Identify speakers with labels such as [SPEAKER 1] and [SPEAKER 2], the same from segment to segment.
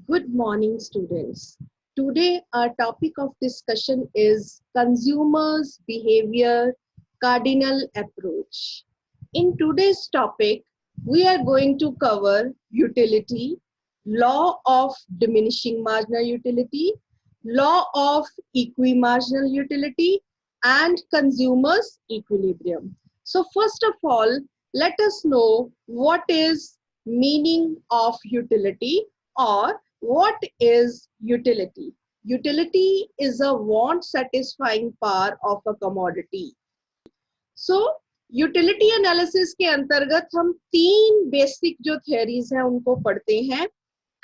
[SPEAKER 1] Good morning, students. Today, our topic of discussion is consumers' behavior, cardinal approach. In today's topic, we are going to cover utility, law of diminishing marginal utility, law of equimarginal utility, and consumers' equilibrium. So, first of all, let us know what is meaning of utility or what is utility? Utility is a want satisfying power of a commodity. So utility analysis के अंतर्गत हम तीन basic जो theories हैं उनको पढ़ते हैं।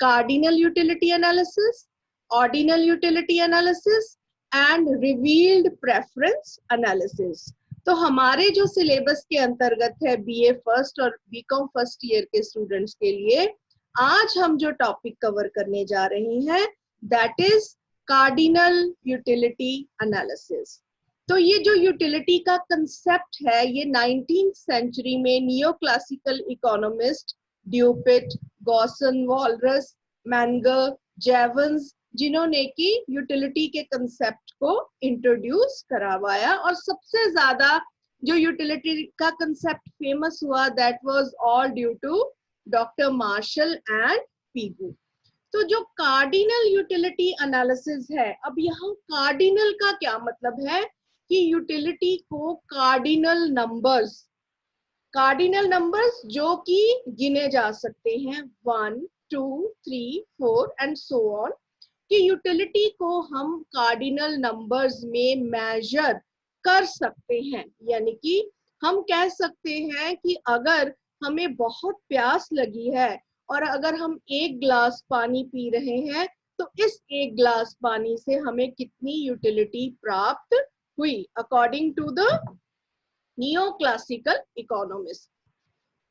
[SPEAKER 1] Cardinal utility analysis, ordinal utility analysis and revealed preference analysis. तो हमारे जो सिलेबस के अंतर्गत है बीए फर्स्ट और बीकॉम फर्स्ट ईयर के स्टूडेंट्स के लिए आज हम जो टॉपिक कवर करने जा रहे हैं that is cardinal utility analysis. तो ये जो यूटिलिटी का कंसेप्ट है ये 19th सेंचुरी में neo classical economist Dupuit, Gossen, Walras, Menger, Jevons जिन्होंने की यूटिलिटी के कंसेप्ट को इंट्रोड्यूस करवाया और सबसे ज्यादा जो यूटिलिटी का कंसेप्ट फेमस हुआ that was all due to doctor Marshall and Pigou. तो जो कार्डिनल यूटिलिटी एनालिसिस है, अब यहाँ कार्डिनल का क्या मतलब है कि यूटिलिटी को कार्डिनल नंबर्स जो कि गिने जा सकते हैं 1, 2, 3, 4 एंड सो ऑन, कि यूटिलिटी को हम कार्डिनल नंबर्स में मेजर कर सकते हैं। यानी कि हम कह सकते हैं कि अगर हमें बहुत प्यास लगी है और अगर हम 1 गिलास पानी पी रहे हैं तो इस 1 गिलास पानी से हमें कितनी यूटिलिटी प्राप्त हुई according to the neo classical economist.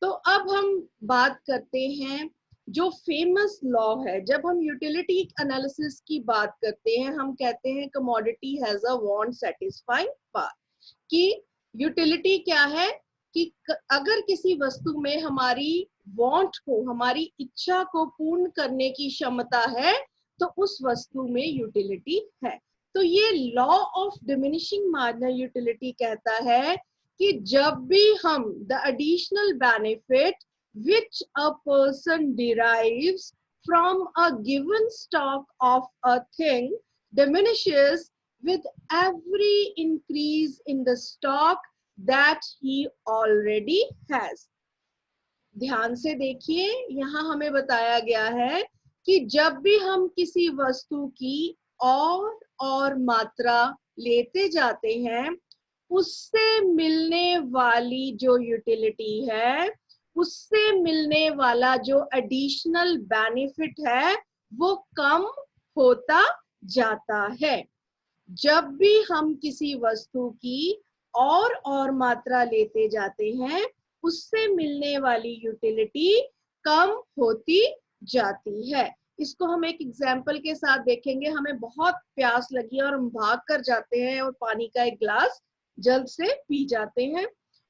[SPEAKER 1] तो अब हम बात करते हैं जो फेमस लॉ है। जब हम यूटिलिटी एनालिसिस की बात करते हैं हम कहते हैं commodity has a want satisfying power, कि यूटिलिटी क्या है कि अगर किसी वस्तु में हमारी वांट को, हमारी इच्छा को पूर्ण करने की क्षमता है तो उस वस्तु में यूटिलिटी है। तो ये law of diminishing marginal utility कहता है कि जब भी हम the additional benefit which a person derives from a given stock of a thing diminishes with every increase in the stock that he already has। ध्यान से देखिए, यहाँ हमें बताया गया है कि जब भी हम किसी वस्तु की और मात्रा लेते जाते हैं उससे मिलने वाली जो यूटिलिटी है, उससे मिलने वाला जो एडिशनल बेनिफिट है वो कम होता जाता है। जब भी हम किसी वस्तु की और मात्रा लेते जाते हैं उससे मिलने वाली यूटिलिटी कम होती जाती है। इसको हम एक एग्जाम्पल के साथ देखेंगे। हमें बहुत प्यास लगी है और हम भाग कर जाते हैं और पानी का एक गिलास जल्द से पी जाते हैं।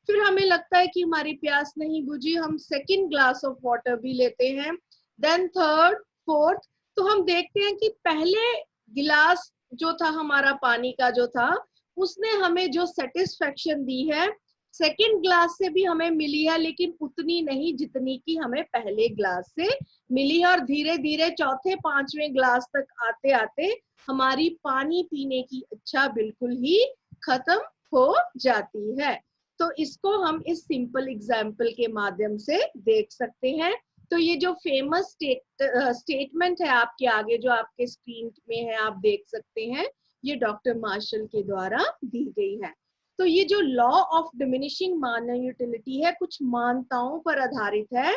[SPEAKER 1] फिर हमें लगता है कि हमारी प्यास नहीं बुझी, हम सेकंड ग्लास ऑफ वाटर भी लेते हैं, देन थर्ड, फोर्थ। तो हम देखते हैं कि पहले गिलास जो था हमारा पानी का जो था उसने हमें जो सेटिस्फेक्शन दी है सेकंड ग्लास से भी हमें मिली है, लेकिन उतनी नहीं जितनी की हमें पहले ग्लास से मिली है। और धीरे धीरे चौथे पांचवें ग्लास तक आते आते हमारी पानी पीने की इच्छा बिल्कुल ही खत्म हो जाती है। तो इसको हम इस सिंपल एग्जाम्पल के माध्यम से देख सकते हैं। तो ये जो फेमस स्टेटमेंट है आपके आगे जो आपके स्क्रीन में है आप देख सकते हैं, ये डॉक्टर मार्शल के द्वारा दी गई है। तो ये जो law of diminishing marginal utility है कुछ मान्यताओं पर आधारित है।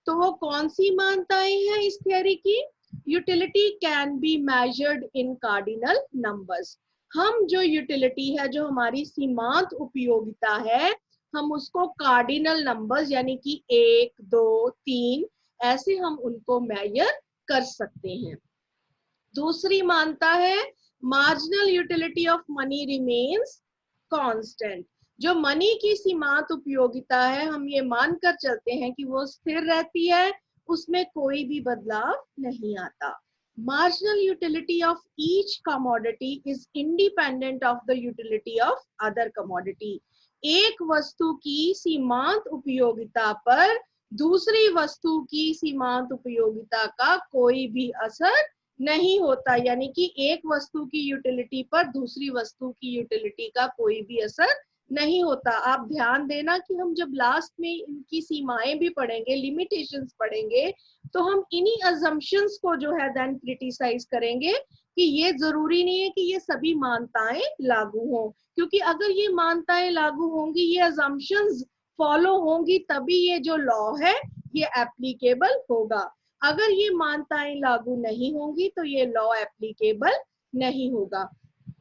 [SPEAKER 1] तो वो कौन सी मान्यताएं हैं इस थियरी की? Utility can be measured in cardinal numbers. हम जो यूटिलिटी है, जो हमारी सीमांत उपयोगिता है, हम उसको कार्डिनल नंबर्स यानी कि 1, 2, 3 ऐसे हम उनको मेजर कर सकते हैं। दूसरी मान्यता है marginal utility of money remains constant. जो मनी की सीमांत उपयोगिता है हम ये मानकर चलते हैं कि वो स्थिर रहती है, उसमें कोई भी बदलाव नहीं आता। marginal utility of each commodity is independent of the utility of other commodity. एक वस्तु की सीमांत उपयोगिता पर दूसरी वस्तु की सीमांत उपयोगिता का कोई भी असर नहीं होता, यानी कि एक वस्तु की यूटिलिटी पर दूसरी वस्तु की यूटिलिटी का कोई भी असर नहीं होता। आप ध्यान देना कि हम जब लास्ट में इनकी सीमाएं भी पढ़ेंगे, लिमिटेशंस पढ़ेंगे, तो हम इन्हीं अजम्पशंस को जो है देन क्रिटिसाइज करेंगे कि ये जरूरी नहीं है कि ये सभी मान्यताएं लागू हों, क्योंकि अगर ये मान्यताएं लागू होंगी, ये अजम्पशंस फॉलो होंगी, तभी ये जो लॉ है ये एप्लीकेबल होगा। अगर ये मान्यताएं लागू नहीं होंगी तो ये लॉ एप्लीकेबल नहीं होगा।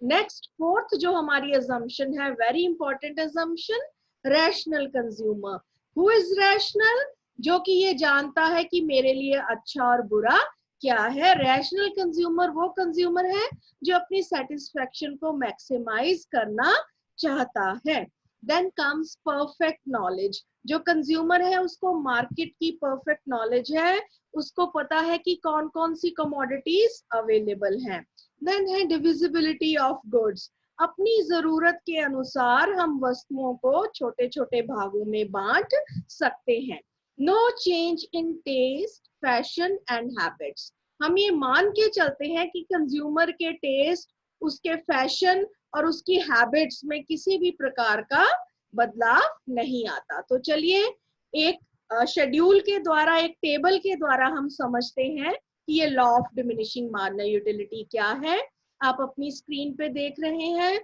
[SPEAKER 1] नेक्स्ट फोर्थ जो हमारी अजम्पशन है, very important assumption, rational consumer. Who is rational? जो कि ये जानता है कि मेरे लिए अच्छा और बुरा क्या है। रैशनल कंज्यूमर वो कंज्यूमर है जो अपनी सेटिस्फेक्शन को मैक्सिमाइज करना चाहता है। Then comes perfect knowledge. जो कंज्यूमर है उसको मार्केट की परफेक्ट नॉलेज है, उसको पता है कि कौन कौन सी कमोडिटीज अवेलेबल हैं। देन है डिविजिबिलिटी ऑफ गुड्स। अपनी जरूरत के अनुसार हम वस्तुओं को छोटे छोटे भागों में बांट सकते हैं। No change in taste, fashion and habits. हम ये मान के चलते हैं कि कंज्यूमर के टेस्ट, उसके फैशन और उसकी हैबिट्स में किसी भी प्रकार का बदलाव नहीं आता। तो चलिए एक शेड्यूल के द्वारा, एक टेबल के द्वारा हम समझते हैं कि ये law of diminishing marginal utility क्या है। आप अपनी स्क्रीन पे देख रहे हैं।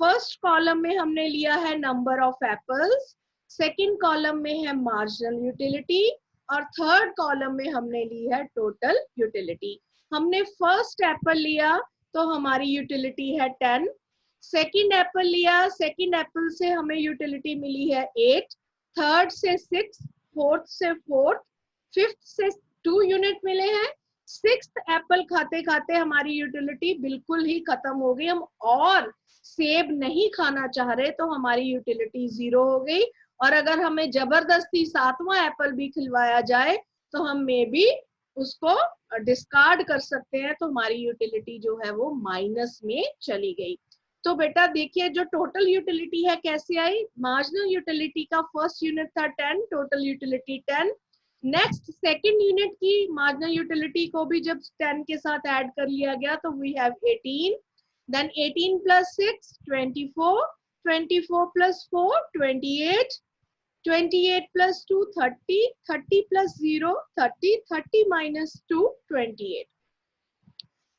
[SPEAKER 1] फर्स्ट कॉलम में हमने लिया है number of apples, second column में है मार्जिनल यूटिलिटी और थर्ड कॉलम में हमने ली है टोटल यूटिलिटी। हमने फर्स्ट एप्पल लिया तो हमारी यूटिलिटी है 10, सेकंड एप्पल लिया, सेकंड एप्पल से हमें यूटिलिटी मिली है 8, थर्ड से 6, फोर्थ से 4, फिफ्थ से 2 यूनिट मिले हैं, सिक्स्थ एप्पल खाते खाते हमारी यूटिलिटी बिल्कुल ही खत्म हो गई। हम और सेब नहीं खाना चाह रहे तो हमारी यूटिलिटी 0 हो गई। और अगर हमें जबरदस्ती 7वां एप्पल भी खिलवाया जाए तो हम मे भी उसको डिस्कार्ड कर सकते हैं, तो हमारी यूटिलिटी जो है वो माइनस में चली गई। तो बेटा देखिए जो टोटल यूटिलिटी है कैसे आई। मार्जिनल यूटिलिटी का फर्स्ट यूनिट था 10, total utility 10। Next second unit की मार्जिनल यूटिलिटी को भी जब 10 के साथ ऐड कर लिया गया तो we have 18, then 18 plus 6 24, 24 plus 4 28, 28 plus 2 30, 30 plus 0 30, 30 minus 2 28।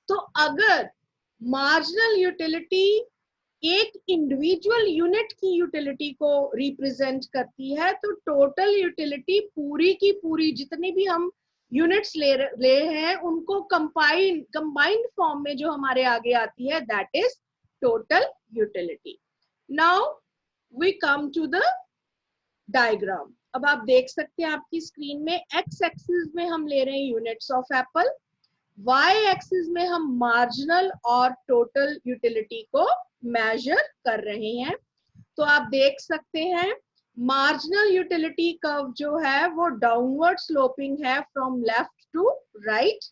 [SPEAKER 1] तो अगर मार्जिनल यूटिलिटी एक इंडिविजुअल यूनिट की यूटिलिटी को रिप्रेजेंट करती है तो टोटल यूटिलिटी पूरी की पूरी जितनी भी हम यूनिट्स ले रहे हैं उनको कंबाइंड फॉर्म में जो हमारे आगे आती है that is total utility. Now we come to the diagram. अब आप देख सकते हैं आपकी स्क्रीन में एक्स एक्सिस में हम ले रहे हैं units of apple, Y axis में हम मार्जिनल और टोटल यूटिलिटी को मेजर कर रहे हैं। तो आप देख सकते हैं मार्जिनल यूटिलिटी कर्व जो है वो डाउनवर्ड स्लोपिंग है from left to right.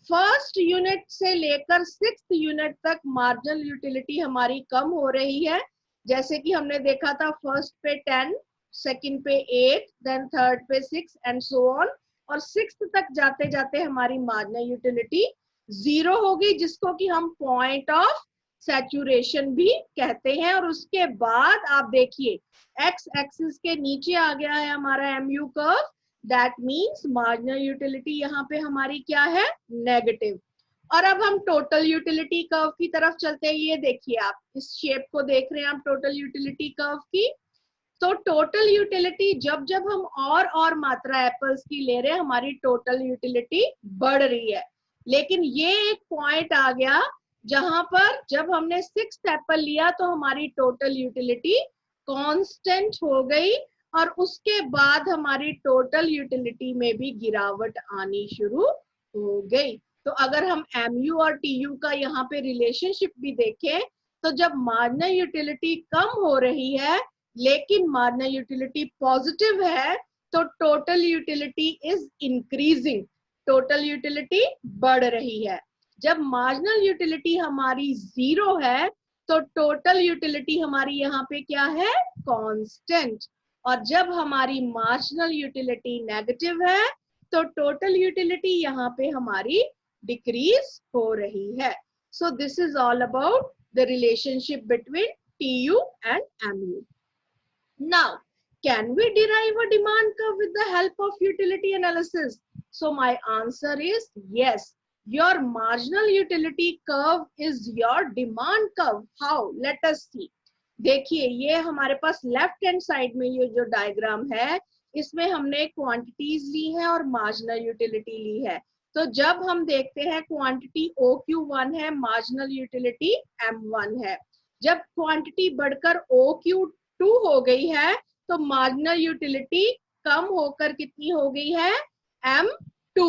[SPEAKER 1] First unit से लेकर सिक्स्थ यूनिट तक मार्जिनल यूटिलिटी हमारी कम हो रही है। जैसे कि हमने देखा था फर्स्ट पे 10, सेकंड पे 8, देन थर्ड पे 6 एंड सो ऑन, और सिक्स्थ तक जाते जाते हमारी मार्जिनल यूटिलिटी 0 हो गई, जिसको कि हम पॉइंट ऑफ सैचुरेशन भी कहते हैं। और उसके बाद आप देखिए एक्स एक्सिस के नीचे आ गया है हमारा MU curve, that means marginal utility यहाँ पे हमारी क्या है, नेगेटिव। और अब हम टोटल यूटिलिटी कर्व की तरफ चलते हैं। ये देखिए आप इस शेप को देख रहे हैं आप टोटल यूटिलिटी कर्व की। तो टोटल यूटिलिटी जब जब हम और मात्रा एप्पल्स की ले रहे हैं हमारी टोटल यूटिलिटी बढ़ रही है। लेकिन ये एक पॉइंट आ गया जहां पर जब हमने 6th एप्पल लिया तो हमारी टोटल यूटिलिटी कांस्टेंट हो गई और उसके बाद हमारी टोटल यूटिलिटी में भी गिरावट आनी शुरू हो गई। तो अगर हम एमयू और टीयू का यहाँ पे रिलेशनशिप भी देखें तो जब मार्जिनल यूटिलिटी कम हो रही है लेकिन मार्जिनल यूटिलिटी पॉजिटिव है तो total utility is increasing. Total utility बढ़ रही है। जब मार्जिनल यूटिलिटी हमारी 0 है तो टोटल यूटिलिटी हमारी यहाँ पे क्या है, कांस्टेंट। और जब हमारी मार्जिनल यूटिलिटी नेगेटिव है तो टोटल यूटिलिटी यहाँ पे हमारी डिक्रीज हो रही है। So this is all about the relationship between TU and MU. Now, can we derive a demand curve with the help of utility analysis? So my answer is yes. Your marginal utility curve is your demand curve. How? Let us see. देखिए ये हमारे पास left hand side में ये जो diagram है इसमें हमने quantities ली है और मार्जिनल यूटिलिटी ली है। तो जब हम देखते हैं क्वांटिटी OQ1 है, मार्जिनल यूटिलिटी M1 है। जब क्वांटिटी बढ़कर OQ2 हो गई है तो मार्जिनल यूटिलिटी कम होकर कितनी हो गई है, M2।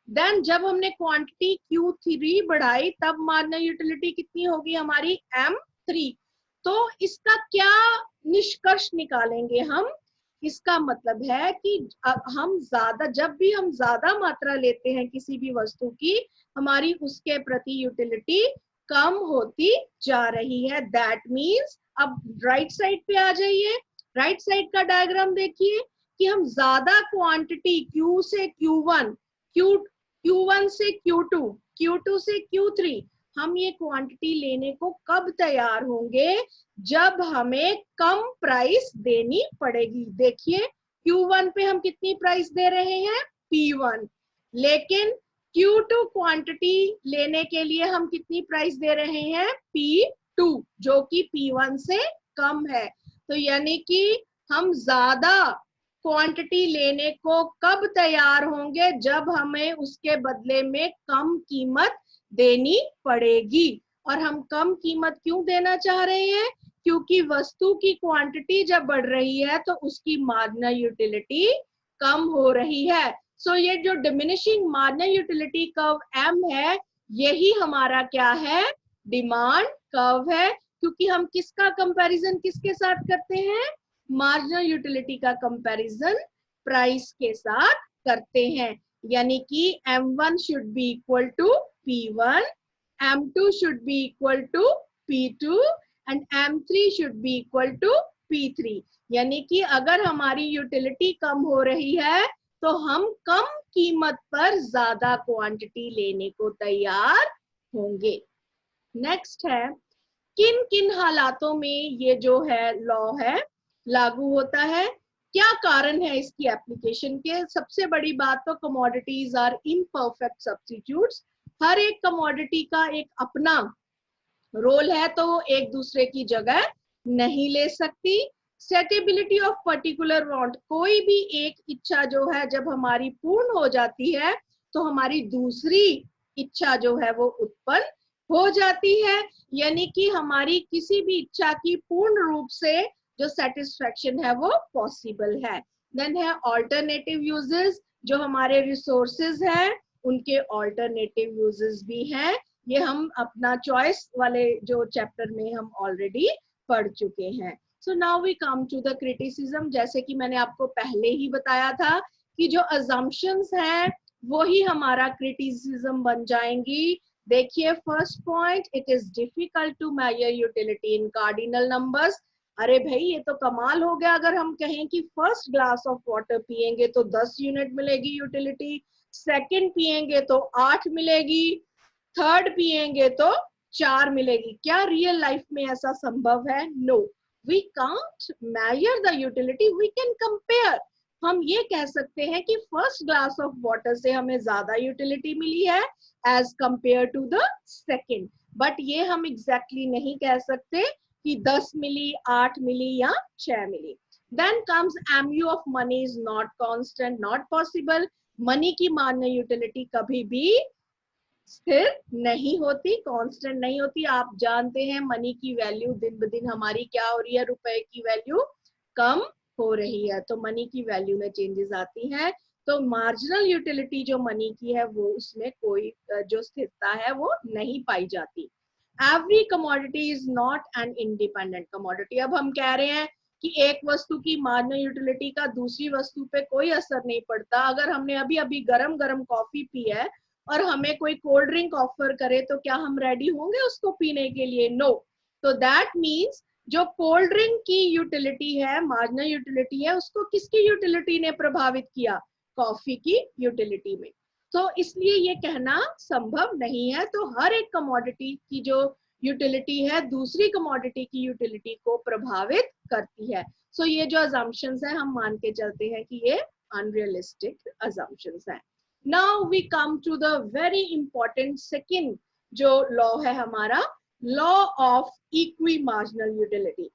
[SPEAKER 1] देन जब हमने क्वांटिटी Q3 बढ़ाई तब मार्जिनल यूटिलिटी कितनी होगी हमारी, M3। तो इसका क्या निष्कर्ष निकालेंगे हम, इसका मतलब है कि अब हम ज्यादा, जब भी हम ज्यादा मात्रा लेते हैं किसी भी वस्तु की, हमारी उसके प्रति यूटिलिटी कम होती जा रही है। दैट मीन्स, अब राइट साइड पे आ जाइए, राइट साइड का डायग्राम देखिए कि हम ज्यादा क्वांटिटी Q से Q1, Q1 से Q2, Q2 से Q3, हम ये क्वांटिटी लेने को कब तैयार होंगे, जब हमें कम प्राइस देनी पड़ेगी। देखिए Q1 पे हम कितनी प्राइस दे रहे हैं, P1, लेकिन Q2 क्वांटिटी लेने के लिए हम कितनी प्राइस दे रहे हैं, P2, जो कि P1 से कम है। तो यानी कि हम ज्यादा क्वांटिटी लेने को कब तैयार होंगे, जब हमें उसके बदले में कम कीमत देनी पड़ेगी। और हम कम कीमत क्यों देना चाह रहे हैं, क्योंकि वस्तु की क्वांटिटी जब बढ़ रही है तो उसकी मार्जिनल यूटिलिटी कम हो रही है। सो ये जो diminishing marginal utility curve M है, यही हमारा क्या है, डिमांड कर्व है। क्योंकि हम किसका कंपैरिजन किसके साथ करते हैं, मार्जिनल यूटिलिटी का कंपैरिजन प्राइस के साथ करते हैं। यानी कि M1 should be equal to P1, M2 should be equal to P2 and M3 should be equal to P3। यानी कि अगर हमारी यूटिलिटी कम हो रही है तो हम कम कीमत पर ज्यादा क्वांटिटी लेने को तैयार होंगे। नेक्स्ट है, किन किन हालातों में ये जो है लॉ है लागू होता है, क्या कारण है इसकी एप्लीकेशन के। सबसे बड़ी बात तो कमोडिटीज आर इम्परफेक्ट सब्स्टिट्यूट्स। हर एक कमोडिटी का एक अपना रोल है तो वो एक दूसरे की जगह नहीं ले सकती। सेटेबिलिटी ऑफ पर्टिकुलर वांट, कोई भी एक इच्छा जो है जब हमारी पूर्ण हो जाती है तो हमारी दूसरी इच्छा जो है वो उत्पन्न हो जाती है। यानी कि हमारी किसी भी इच्छा की पूर्ण रूप से जो सेटिस्फेक्शन है वो पॉसिबल है। देन है ऑल्टरनेटिव यूजेस, जो हमारे रिसोर्सेज हैं उनके ऑल्टरनेटिव यूजेस भी हैं। ये हम अपना चॉइस वाले जो चैप्टर में हम ऑलरेडी पढ़ चुके हैं। So now we come to the criticism. जैसे कि मैंने आपको पहले ही बताया था कि जो अजम्पशंस हैं वही हमारा क्रिटिसिज्म बन जाएंगी। देखिए first point, it is difficult to measure utility in cardinal numbers. अरे भाई ये तो कमाल हो गया, अगर हम कहें कि फर्स्ट ग्लास ऑफ वाटर पिएंगे तो 10 यूनिट मिलेगी यूटिलिटी, सेकंड पिएंगे तो 8 मिलेगी, थर्ड पिएंगे तो 4 मिलेगी। क्या रियल लाइफ में ऐसा संभव है? No, we can't measure the utility, we can compare. हम ये कह सकते हैं कि फर्स्ट ग्लास ऑफ वाटर से हमें ज्यादा यूटिलिटी मिली है as compare to the second, but ये हम एग्जैक्टली नहीं कह सकते कि 10 मिली, 8 मिली या 6 मिली। Then comes MU of money is not constant, not possible। Money की मान्य यूटिलिटी कभी भी स्थिर नहीं होती, कांस्टेंट नहीं होती। आप जानते हैं मनी की वैल्यू दिन ब दिन हमारी क्या हो रही है, रुपए की वैल्यू कम हो रही है, तो मनी की वैल्यू में चेंजेस आती हैं। तो मार्जिनल यूटिलिटी जो मनी की है वो उसमें कोई जो स्थिरता है वो नहीं पाई जाती। Every commodity is not an independent commodity. अब हम कह रहे हैं कि एक वस्तु की मार्जिनल यूटिलिटी का दूसरी वस्तु पे कोई असर नहीं पड़ता। अगर हमने अभी अभी गरम गरम कॉफी पी है और हमें कोई कोल्ड ड्रिंक ऑफर करे तो क्या हम रेडी होंगे उसको पीने के लिए? नो। तो दैट मीन्स जो कोल्ड ड्रिंक की यूटिलिटी है, मार्जिनल यूटिलिटी है, उसको किसकी यूटिलिटी ने प्रभावित किया? कॉफी की यूटिलिटी में। तो इसलिए ये कहना संभव नहीं है। तो हर एक कमोडिटी की जो यूटिलिटी है दूसरी कमोडिटी की यूटिलिटी को प्रभावित करती है। सो ये जो अजम्पशंस है हम मान के चलते हैं कि ये अनरियलिस्टिक अजम्पशंस है। Now we come to the very important second जो लॉ है हमारा, law of equi marginal utility.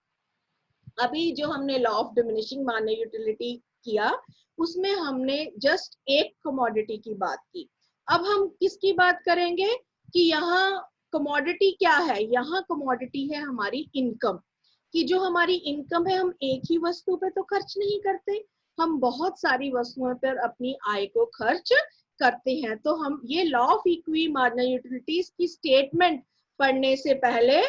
[SPEAKER 1] अभी जो हमने law of diminishing marginal utility किया उसमें हमने जस्ट एक कमोडिटी की बात की। अब हम किसकी बात करेंगे कि यहाँ कमोडिटी क्या है? यहाँ कमोडिटी है हमारी इनकम, कि जो हमारी इनकम है हम एक ही वस्तु पे तो खर्च नहीं करते, हम बहुत सारी वस्तुओं पर अपनी आय को खर्च करते हैं। तो हम ये law of equi marginal utilities की स्टेटमेंट पढ़ने से पहले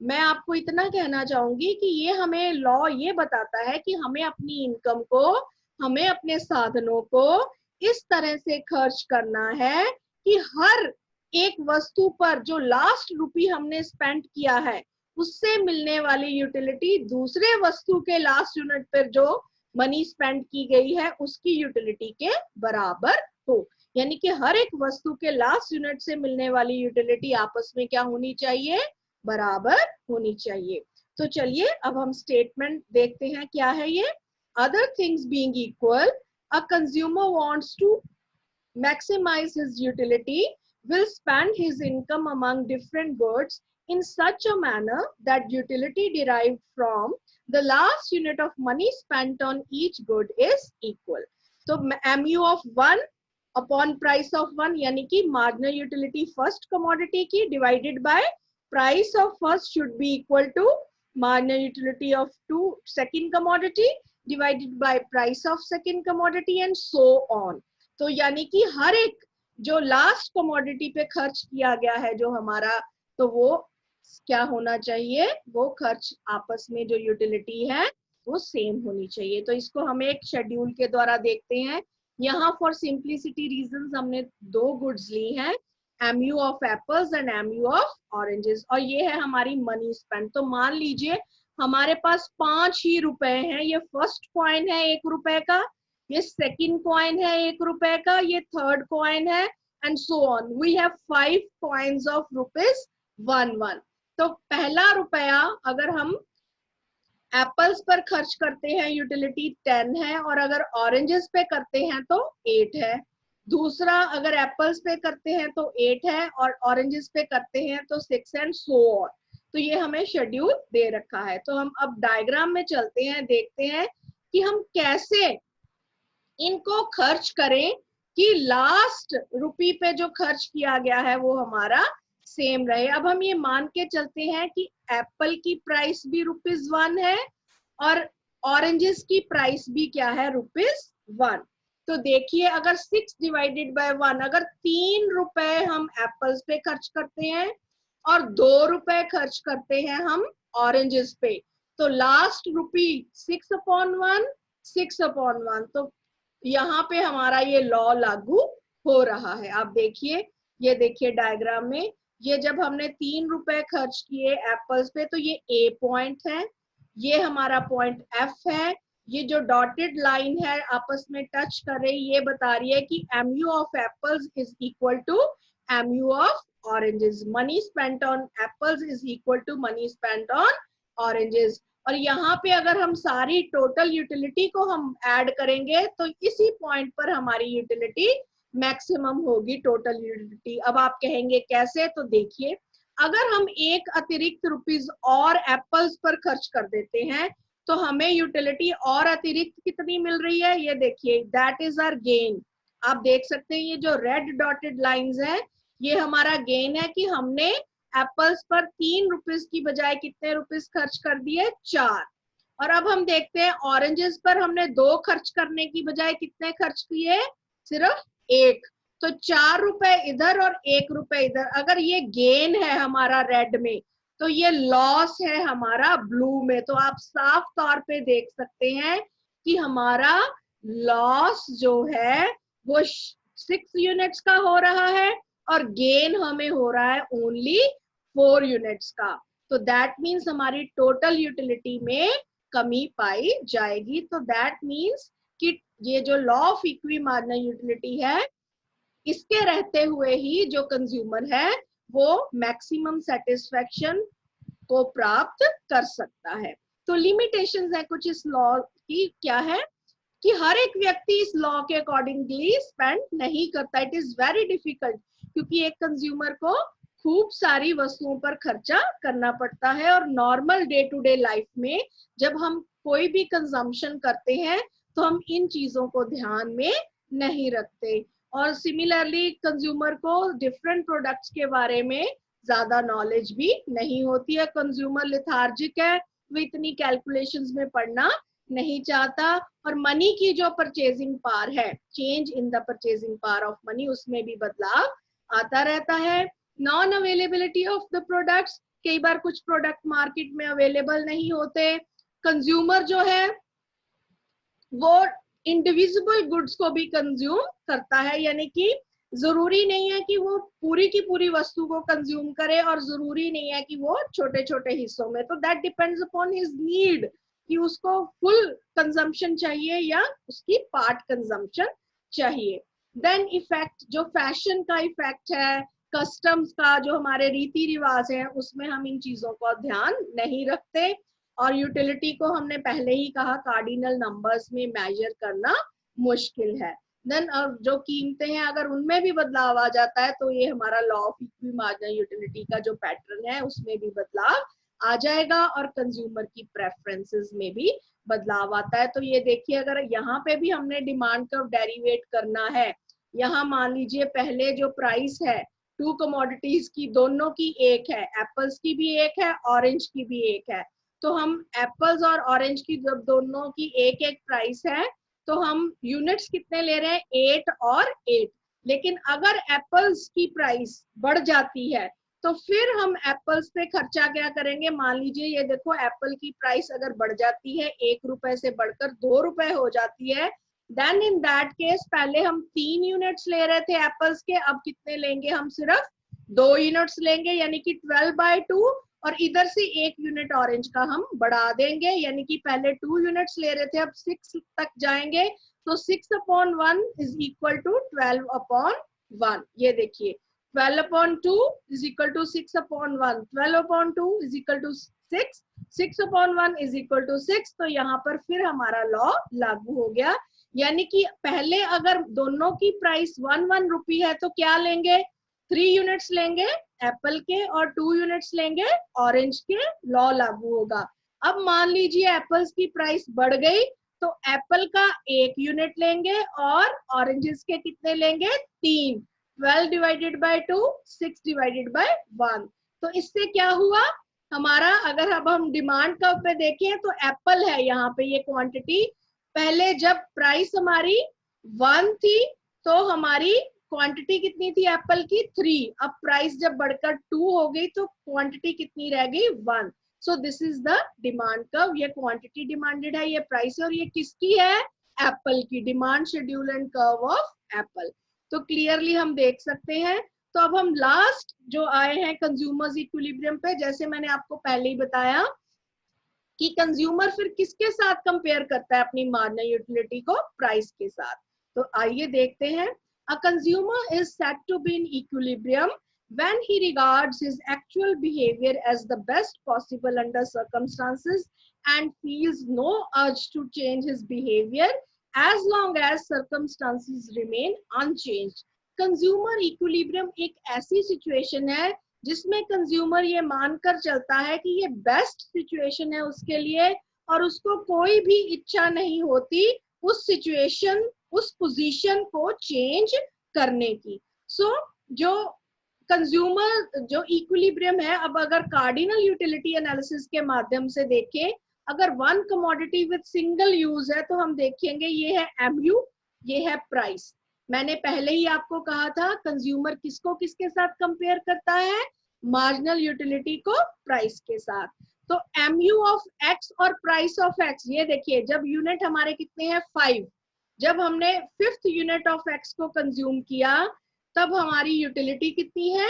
[SPEAKER 1] मैं आपको इतना कहना चाहूंगी कि ये हमें लॉ ये बताता है कि हमें अपनी इनकम को, हमें अपने साधनों को इस तरह से खर्च करना है कि हर एक वस्तु पर जो लास्ट रुपी हमने स्पेंड किया है उससे मिलने वाली यूटिलिटी दूसरे वस्तु के लास्ट यूनिट पर जो मनी स्पेंड की गई है उसकी यूटिलिटी के बराबर हो। यानी कि हर एक वस्तु के लास्ट यूनिट से मिलने वाली यूटिलिटी आपस में क्या होनी चाहिए? बराबर होनी चाहिए। तो चलिए अब हम स्टेटमेंट देखते हैं क्या है ये। Other things being equal, a consumer wants to maximize his utility, will spend his income among different goods in such a manner that utility derived from the last unit of money spent on each good is equal. So mu of 1 upon price of 1 यानी कि marginal utility first commodity की divided by price of first should be equal to marginal utility of 2 second commodity divided by price of second commodity and so on. तो यानी कि हर एक जो last commodity पे खर्च किया गया है जो हमारा, तो वो क्या होना चाहिए? वो खर्च आपस में जो यूटिलिटी है वो सेम होनी चाहिए। तो इसको हम एक शेड्यूल के द्वारा देखते हैं। यहाँ फॉर सिंप्लिसिटी रीजंस हमने दो गुड्स ली हैं, MU of apples and MU of oranges, और ये है हमारी मनी स्पेंड। तो मान लीजिए हमारे पास 5 ही रुपए हैं। ये फर्स्ट कॉइन है 1 रुपए का, ये सेकंड कॉइन है 1 रुपए का, ये थर्ड कॉइन है, and so on. We have 5 coins of rupees 1 तो पहला रुपया अगर हम एप्पल्स पर खर्च करते हैं यूटिलिटी 10 है, और अगर ऑरेंजेस पे करते हैं तो 8 है। दूसरा अगर एप्पल्स पे करते हैं तो 8 है और ऑरेंजेस पे करते हैं तो 6 एंड सो ऑन। तो ये हमें शेड्यूल दे रखा है। तो हम अब डायग्राम में चलते हैं, देखते हैं कि हम कैसे इनको खर्च करें कि लास्ट रुपी पे जो खर्च किया गया है वो हमारा सेम रहे। अब हम ये मान के चलते हैं कि एप्पल की प्राइस भी ₹1 है और ऑरेंजेस की प्राइस भी क्या है? ₹1। तो देखिए अगर 6 डिवाइडेड बाय 1, अगर 3 रुपए हम एप्पल्स पे खर्च करते हैं और 2 रुपए खर्च करते हैं हम ऑरेंजेस पे, तो लास्ट रुपी 6/1, 6/1। तो यहाँ पे हमारा ये लॉ लागू हो रहा है। आप देखिए, ये देखिए डायग्राम में, ये जब हमने 3 रुपए खर्च किए एप्पल्स पे तो ये ए पॉइंट है, ये हमारा पॉइंट एफ है, ये जो डॉटेड लाइन है आपस में टच कर रही, ये बता रही है कि MU of apples is equal to MU of oranges. Money spent on apples is equal to money spent on oranges. और यहाँ पे अगर हम सारी टोटल यूटिलिटी को हम ऐड करेंगे तो इसी पॉइंट पर हमारी यूटिलिटी मैक्सिमम होगी, टोटल यूटिलिटी। अब आप कहेंगे कैसे? तो देखिए, अगर हम एक अतिरिक्त रुपीज और एप्पल्स पर खर्च कर देते हैं तो हमें यूटिलिटी और अतिरिक्त कितनी मिल रही है? ये देखिए, दैट इज आवर गेन। आप देख सकते हैं ये जो रेड डॉटेड लाइंस है ये हमारा गेन है कि हमने एप्पल्स पर 3 रुपीज की बजाय कितने रुपीज खर्च कर दिए? 4। और अब हम देखते हैं ऑरेंजेस पर हमने 2 खर्च करने की बजाय कितने खर्च किए? सिर्फ 1। तो 4 रुपए इधर और 1 रुपए इधर। अगर ये गेन है हमारा रेड में, तो ये लॉस है हमारा ब्लू में। तो आप साफ तौर पे देख सकते हैं कि हमारा लॉस जो है वो 6 यूनिट्स का हो रहा है और गेन हमें हो रहा है ओनली 4 यूनिट्स का। तो दैट मीन्स हमारी टोटल यूटिलिटी में कमी पाई जाएगी। तो दैट मीन्स कि ये जो law of equi marginal utility है, इसके रहते हुए ही जो कंज्यूमर है वो मैक्सिमम सेटिस्फेक्शन को प्राप्त कर सकता है। तो लिमिटेशंस है कुछ इस लॉ की, क्या है कि हर एक व्यक्ति इस लॉ के अकॉर्डिंगली स्पेंड नहीं करता। इट इज वेरी डिफिकल्ट, क्योंकि एक कंज्यूमर को खूब सारी वस्तुओं पर खर्चा करना पड़ता है और normal day to day life में जब हम कोई भी कंजम्पशन करते हैं तो हम इन चीजों को ध्यान में नहीं रखते। और सिमिलरली कंज्यूमर को डिफरेंट प्रोडक्ट्स के बारे में ज्यादा नॉलेज भी नहीं होती है। कंज्यूमर लेथार्जिक है, वो इतनी कैलकुलेशंस में पढ़ना नहीं चाहता। और मनी की जो परचेजिंग पावर है, change in the purchasing power of money, उसमें भी बदलाव आता रहता है। Non availability of the products, कई बार कुछ प्रोडक्ट मार्केट में अवेलेबल नहीं होते। कंज्यूमर जो है वो इंडिविजुअल गुड्स को भी कंज्यूम करता है, यानी कि जरूरी नहीं है कि वो पूरी की पूरी वस्तु को कंज्यूम करे और जरूरी नहीं है कि वो छोटे छोटे हिस्सों में। तो that depends upon his need कि उसको फुल कंजम्पशन चाहिए या उसकी पार्ट कंजम्पशन चाहिए। देन इफेक्ट, जो फैशन का इफेक्ट है, कस्टम्स का, जो हमारे रीति रिवाज है, उसमें हम इन चीजों का ध्यान नहीं रखते। और यूटिलिटी को हमने पहले ही कहा कार्डिनल नंबर्स में मेजर करना मुश्किल है। देन जो कीमतें हैं अगर उनमें भी बदलाव आ जाता है तो ये हमारा law of equi marginal utility का जो पैटर्न है उसमें भी बदलाव आ जाएगा और कंज्यूमर की प्रेफरेंसेस में भी बदलाव आता है। तो ये देखिए, अगर यहाँ पे भी हमने डिमांड कर्व डेरिवेट करना है, यहाँ मान लीजिए पहले जो प्राइस है टू कमोडिटीज की, दोनों की एक है, एप्पल्स की भी एक है, ऑरेंज की भी एक है। तो हम एप्पल्स और ऑरेंज की जब दोनों की एक एक प्राइस है तो हम यूनिट्स कितने ले रहे हैं, 8 और 8। लेकिन अगर एप्पल्स की प्राइस बढ़ जाती है तो फिर हम एप्पल्स पे खर्चा क्या करेंगे। मान लीजिए ये देखो, एप्पल की प्राइस अगर बढ़ जाती है 1 रुपए से बढ़कर 2 रुपए हो जाती है, देन इन दैट केस पहले हम 3 यूनिट्स ले रहे थे एप्पल्स के, अब कितने लेंगे, हम सिर्फ 2 यूनिट्स लेंगे, यानी कि 12/2। और इधर से 1 यूनिट ऑरेंज का हम बढ़ा देंगे, यानी कि पहले 2 यूनिट्स ले रहे थे अब 6 तक जाएंगे। तो 6/1 इज इक्वल टू 12/1। ये देखिए 12/2 is equal to 6/1, 12/2 is equal to 6, 6/1 is equal to 6। तो यहाँ पर फिर हमारा लॉ लागू हो गया, यानी कि पहले अगर दोनों की प्राइस 1 रुपी है तो क्या लेंगे, 3 यूनिट्स लेंगे एप्पल के और 2 यूनिट्स लेंगे ऑरेंज के, लॉ लागू होगा। अब मान लीजिए एप्पल्स की प्राइस बढ़ गई तो एप्पल का 1 यूनिट लेंगे और ऑरेंजेस के कितने लेंगे, 3। 12/2, 6/1। तो इससे क्या हुआ हमारा, अगर अब हम डिमांड कर्व पे देखें तो एप्पल है यहाँ पे ये क्वांटिटी, पहले जब प्राइस हमारी 1 थी तो हमारी क्वांटिटी कितनी थी एप्पल की, 3। अब प्राइस जब बढ़कर 2 हो गई तो क्वांटिटी कितनी रह गई, 1। So this is the demand curve. ये क्वांटिटी डिमांडेड है, ये प्राइस है, और ये किसकी है, एप्पल की, demand schedule and curve of Apple. तो क्लियरली हम देख सकते हैं। तो अब हम लास्ट जो आए हैं कंज्यूमर्स इक्विलिब्रियम पे, जैसे मैंने आपको पहले ही बताया कि कंज्यूमर फिर किसके साथ कंपेयर करता है अपनी मार्जिनल यूटिलिटी को, प्राइस के साथ। तो आइए देखते हैं। A consumer is said to be in equilibrium when he regards his actual behavior as the best possible under circumstances and feels no urge to change his behavior as long as circumstances remain unchanged. Consumer equilibrium एक ऐसी situation है जिसमें consumer ये मानकर चलता है कि ये बेस्ट सिचुएशन है उसके लिए और उसको कोई भी इच्छा नहीं होती उस सिचुएशन, उस पोजीशन को चेंज करने की। सो जो कंज्यूमर जो इक्विलिब्रियम है, अब अगर कार्डिनल यूटिलिटी एनालिसिस के माध्यम से देखें, अगर one commodity with single use है तो हम देखेंगे ये है एमयू, ये है प्राइस। मैंने पहले ही आपको कहा था कंज्यूमर किसको किसके साथ कंपेयर करता है, मार्जिनल यूटिलिटी को प्राइस के साथ। तो MU ऑफ X और प्राइस ऑफ X, ये देखिए जब यूनिट हमारे कितने हैं 5, जब हमने 5th यूनिट ऑफ X को कंज्यूम किया तब हमारी यूटिलिटी कितनी है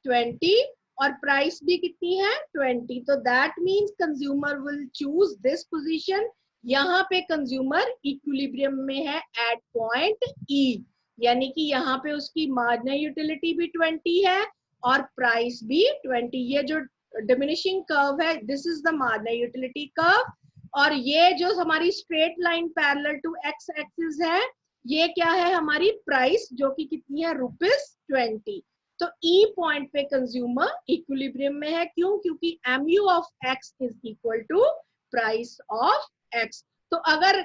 [SPEAKER 1] 20 और प्राइस भी कितनी है 20। तो that means consumer will choose this position. यहाँ पे कंज्यूमर इक्विलिब्रियम में है एट पॉइंट E, यानी कि यहाँ पे उसकी मार्जिनल यूटिलिटी भी 20 है और प्राइस भी 20। ये जो डिमिनिशिंग कर्व है this is the marginal utility curve, और ये जो हमारी straight line parallel to X axis है ये क्या है हमारी प्राइस, जो कि कितनी है ₹20। तो ई पॉइंट पे कंज्यूमर इक्विलिब्रियम में है। क्यों? क्योंकि MU of X is equal to price of X। तो अगर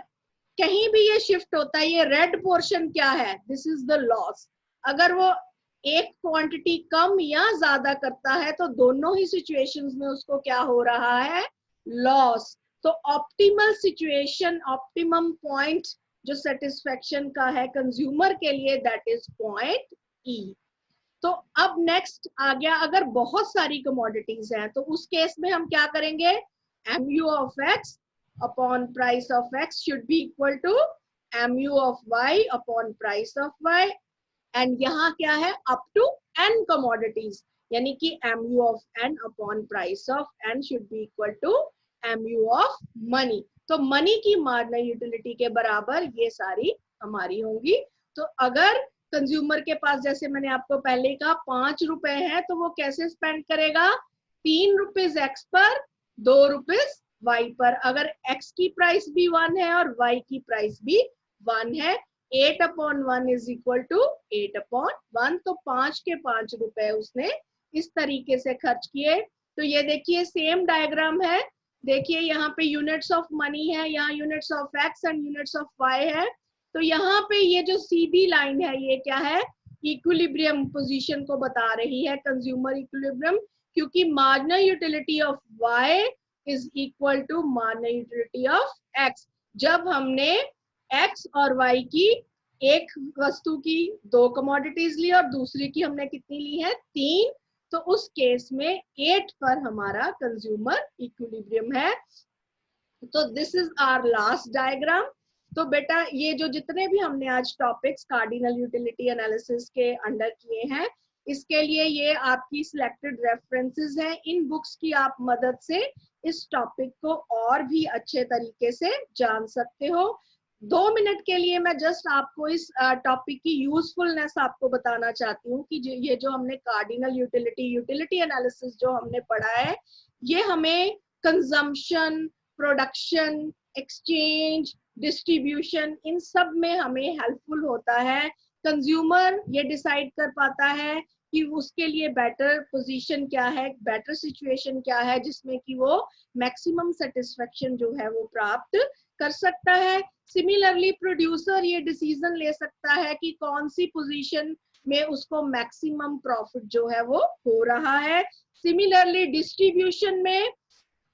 [SPEAKER 1] कहीं भी ये शिफ्ट होता है, ये रेड पोर्शन क्या है, दिस इज द लॉस। अगर वो एक क्वांटिटी कम या ज्यादा करता है तो दोनों ही सिचुएशंस में उसको क्या हो रहा है, लॉस। तो ऑप्टिमल सिचुएशन, ऑप्टिमम पॉइंट जो सेटिस्फेक्शन का है कंज्यूमर के लिए, दैट इज पॉइंट ई। तो अब नेक्स्ट आ गया, अगर बहुत सारी कमोडिटीज हैं तो उस केस में हम क्या करेंगे, MU of X upon price of X should be equal to MU of Y upon price of Y। And यहाँ क्या है, अप टू n कमोडिटीज, यानी कि MU of n upon price of n should be equal to MU of money. तो money की marginal utility के बराबर ये सारी हमारी होंगी। तो अगर कंज्यूमर के पास, जैसे मैंने आपको पहले कहा, 5 रुपए है तो वो कैसे स्पेंड करेगा, 3 रुपीज X पर, 2 रुपीज Y पर। अगर X की प्राइस भी 1 है और Y की प्राइस भी 1 है, 8/1 इज इक्वल टू 8/1। तो 5 के 5 रुपए उसने इस तरीके से खर्च किए। तो ये देखिए सेम डायग्राम है, देखिए यहाँ पे यूनिट्स ऑफ मनी है, यहाँ units of X and units of Y है। तो यहाँ पे ये जो सीधी लाइन है ये क्या है, इक्विलिब्रियम पोजीशन को बता रही है, कंज्यूमर इक्विलिब्रियम, क्योंकि marginal utility of Y is equal to marginal utility of X। जब हमने X और Y की एक वस्तु की 2 कमोडिटीज ली और दूसरी की हमने कितनी ली है 3, तो उस केस में 8 पर हमारा कंज्यूमर इक्विलिब्रियम है। तो this is our last diagram. तो बेटा ये जो जितने भी हमने आज टॉपिक्स कार्डिनल यूटिलिटी एनालिसिस के अंडर किए हैं, इसके लिए ये आपकी सिलेक्टेड रेफरेंसेस हैं। इन बुक्स की आप मदद से इस टॉपिक को और भी अच्छे तरीके से जान सकते हो। 2 मिनट के लिए मैं जस्ट आपको इस टॉपिक की यूजफुलनेस आपको बताना चाहती हूँ कि ये जो हमने कार्डिनल यूटिलिटी एनालिसिस जो हमने पढ़ा है, ये हमें कंजम्पशन, प्रोडक्शन, एक्सचेंज, डिस्ट्रीब्यूशन, इन सब में हमें हेल्पफुल होता है। कंज्यूमर ये डिसाइड कर पाता है कि उसके लिए बेटर पोजीशन क्या है, बेटर सिचुएशन क्या है, जिसमें कि वो मैक्सिमम सेटिस्फेक्शन जो है वो प्राप्त कर सकता है। सिमिलरली प्रोड्यूसर ये डिसीजन ले सकता है कि कौन सी पोजीशन में उसको मैक्सिमम प्रॉफिट जो है वो हो रहा है। सिमिलरली डिस्ट्रीब्यूशन में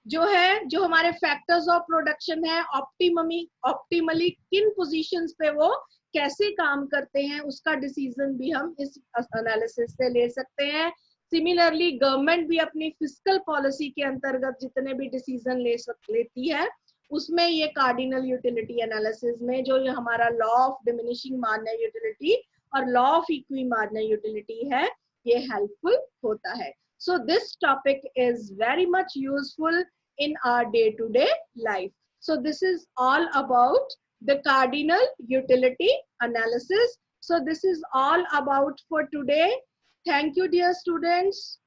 [SPEAKER 1] जो है, जो हमारे फैक्टर्स ऑफ प्रोडक्शन है, ऑप्टिमली किन पोजीशंस पे वो कैसे काम करते हैं, उसका डिसीजन भी हम इस एनालिसिस से ले सकते हैं। सिमिलरली गवर्नमेंट भी अपनी फिस्कल पॉलिसी के अंतर्गत जितने भी डिसीजन लेती है, उसमें ये कार्डिनल यूटिलिटी एनालिसिस में जो ये हमारा law of diminishing marginal utility और law of equi marginal utility है, ये हेल्पफुल होता है। So this topic is very much useful in our day-to-day life. So this is all about the cardinal utility analysis. So this is all about for today. Thank you, dear students.